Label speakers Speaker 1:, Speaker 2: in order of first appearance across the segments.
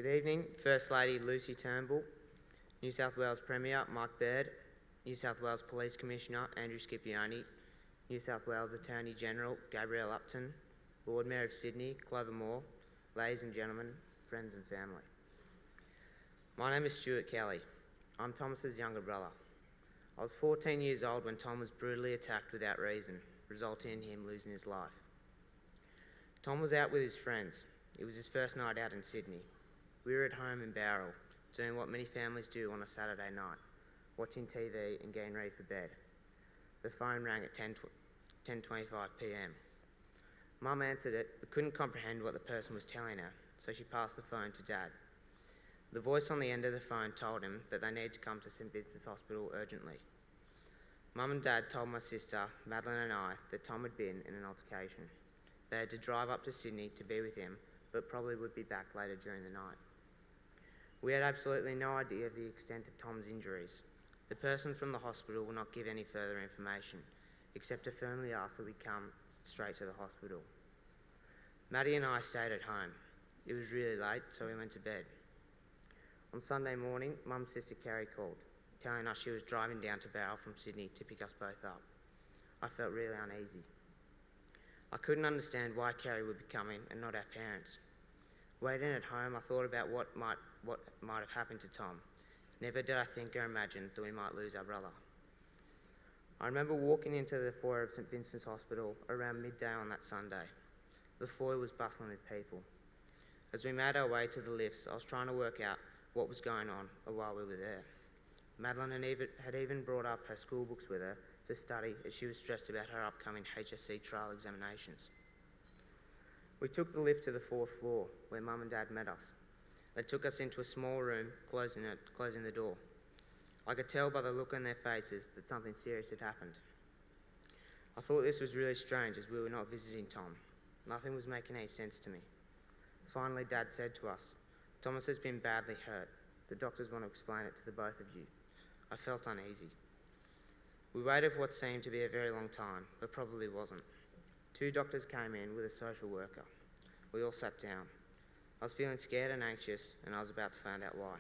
Speaker 1: Good evening, First Lady Lucy Turnbull, New South Wales Premier Mark Baird, New South Wales Police Commissioner Andrew Scipione, New South Wales Attorney General Gabrielle Upton, Lord Mayor of Sydney Clover Moore, ladies and gentlemen, friends and family. My name is Stuart Kelly. I'm Thomas's younger brother. I was 14 years old when Tom was brutally attacked without reason, resulting in him losing his life. Tom was out with his friends. It was his first night out in Sydney. We were at home in Bowral, doing what many families do on a Saturday night, watching TV and getting ready for bed. The phone rang at 10:25 p.m. Mum answered it, but couldn't comprehend what the person was telling her, so she passed the phone to Dad. The voice on the end of the phone told him that they needed to come to St Vincent's Hospital urgently. Mum and Dad told my sister, Madeline and I, that Tom had been in an altercation. They had to drive up to Sydney to be with him, but probably would be back later during the night. We had absolutely no idea of the extent of Tom's injuries. The person from the hospital will not give any further information, except to firmly ask that we come straight to the hospital. Maddie and I stayed at home. It was really late, so we went to bed. On Sunday morning, Mum's sister Carrie called, telling us she was driving down to Bowral from Sydney to pick us both up. I felt really uneasy. I couldn't understand why Carrie would be coming and not our parents. Waiting at home, I thought about what might have happened to Tom. Never did I think or imagine that we might lose our brother. I remember walking into the foyer of St Vincent's Hospital around midday on that Sunday. The foyer was bustling with people. As we made our way to the lifts, I was trying to work out what was going on while we were there. Madeline had even brought up her school books with her to study as she was stressed about her upcoming HSC trial examinations. We took the lift to the 4th floor, where Mum and Dad met us. They took us into a small room, closing the door. I could tell by the look on their faces that something serious had happened. I thought this was really strange as we were not visiting Tom. Nothing was making any sense to me. Finally, Dad said to us, "Thomas has been badly hurt. The doctors want to explain it to the both of you." I felt uneasy. We waited for what seemed to be a very long time, but probably wasn't. 2 doctors came in with a social worker. We all sat down. I was feeling scared and anxious, and I was about to find out why.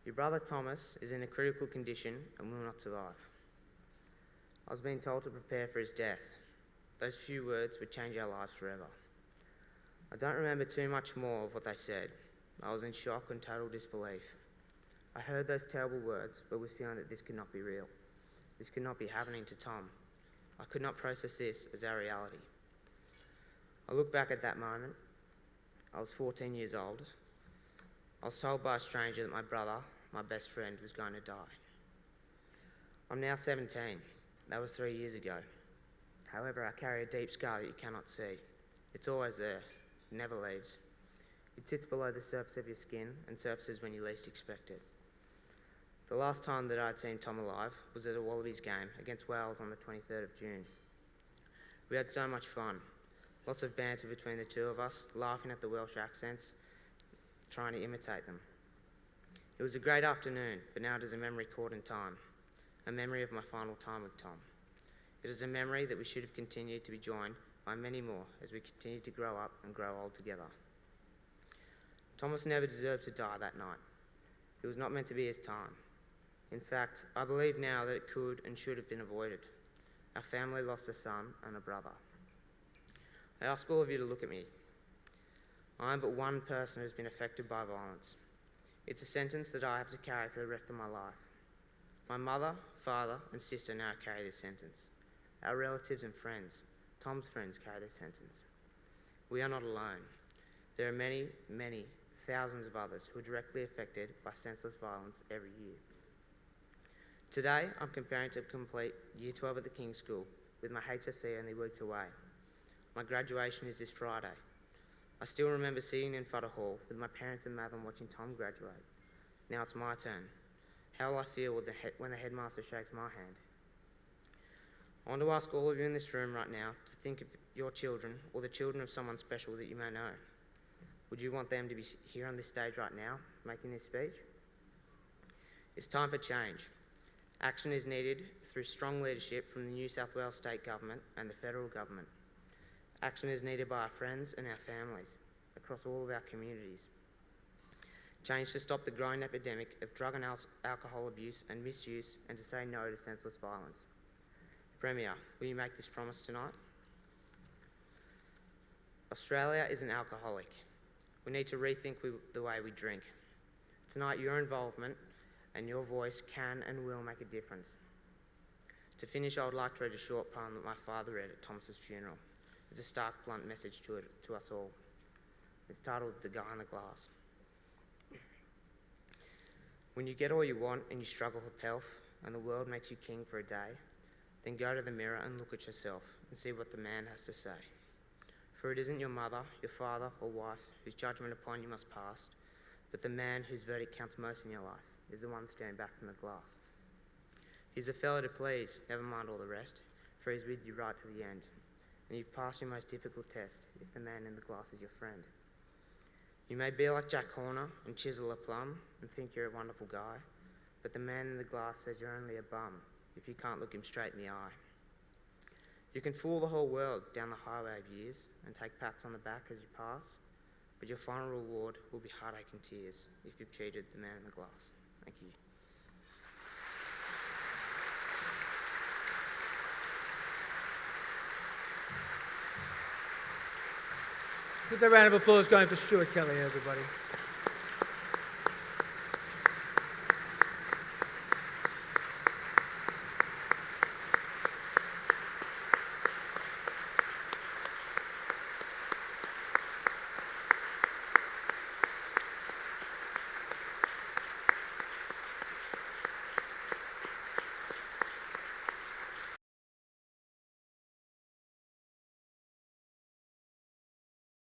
Speaker 1: "Your brother Thomas is in a critical condition and will not survive." I was being told to prepare for his death. Those few words would change our lives forever. I don't remember too much more of what they said. I was in shock and total disbelief. I heard those terrible words, but was feeling that this could not be real. This could not be happening to Tom. I could not process this as our reality. I look back at that moment. I was 14 years old. I was told by a stranger that my brother, my best friend, was going to die. I'm now 17. That was 3 years ago. However, I carry a deep scar that you cannot see. It's always there. It never leaves. It sits below the surface of your skin and surfaces when you least expect it. The last time that I'd seen Tom alive was at a Wallabies game against Wales on the 23rd of June. We had so much fun. Lots of banter between the two of us, laughing at the Welsh accents, trying to imitate them. It was a great afternoon, but now it is a memory caught in time, a memory of my final time with Tom. It is a memory that we should have continued to be joined by many more as we continue to grow up and grow old together. Thomas never deserved to die that night. It was not meant to be his time. In fact, I believe now that it could and should have been avoided. Our family lost a son and a brother. I ask all of you to look at me. I am but one person who has been affected by violence. It's a sentence that I have to carry for the rest of my life. My mother, father, and sister now carry this sentence. Our relatives and friends, Tom's friends, carry this sentence. We are not alone. There are many, many thousands of others who are directly affected by senseless violence every year. Today, I'm preparing to complete Year 12 at the King's School with my HSC only weeks away. My graduation is this Friday. I still remember sitting in Fodder Hall with my parents and Madeline watching Tom graduate. Now it's my turn. How will I feel when the headmaster shakes my hand? I want to ask all of you in this room right now to think of your children or the children of someone special that you may know. Would you want them to be here on this stage right now, making this speech? It's time for change. Action is needed through strong leadership from the New South Wales State Government and the Federal Government. Action is needed by our friends and our families across all of our communities. Change to stop the growing epidemic of drug and alcohol abuse and misuse, and to say no to senseless violence. Premier, will you make this promise tonight? Australia is an alcoholic. We need to rethink the way we drink. Tonight, your involvement and your voice can and will make a difference. To finish, I would like to read a short poem that my father read at Thomas's funeral. It's a stark, blunt message to us all. It's titled The Guy in the Glass. When you get all you want and you struggle for pelf, and the world makes you king for a day, then go to the mirror and look at yourself and see what the man has to say. For it isn't your mother, your father or wife whose judgment upon you must pass, but the man whose verdict counts most in your life is the one staring back from the glass. He's a fellow to please, never mind all the rest, for he's with you right to the end, and you've passed your most difficult test if the man in the glass is your friend. You may be like Jack Horner and chisel a plum and think you're a wonderful guy, but the man in the glass says you're only a bum if you can't look him straight in the eye. You can fool the whole world down the highway of years and take pats on the back as you pass, but your final reward will be heartache and tears if you've cheated the man in the glass. Thank you.
Speaker 2: With a round of applause going for Stuart Kelly, everybody.